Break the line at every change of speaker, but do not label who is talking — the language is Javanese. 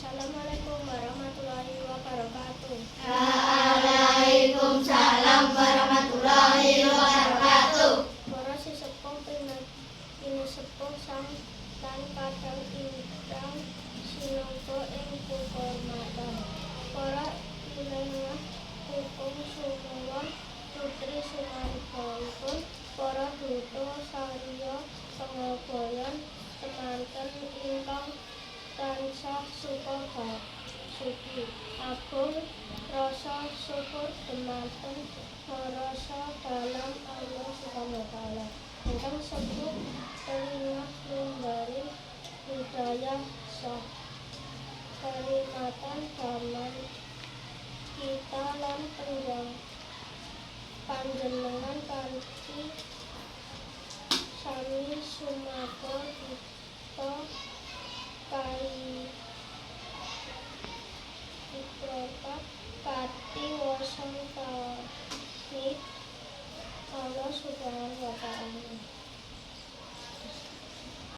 Assalamualaikum warahmatullahi wabarakatuh.
Waalaikumsalam warahmatullahi wabarakatuh.
Para sesepuh pinesepuh sang lan kadang ingkang sinangga ing kehormatan. Para ilengah hukum sumuwun putri sumanipun para duta sariya pangabaya semanten ingkang tansah suci agung rasa syukur dumateng marasa dalam Allah Subhanahu wa taala ingkang sepuh telinga lumbaring hidayah sah kalimatan daman kita lan panjenengan kanthi sami sumata kita kali diprotak pati wasangka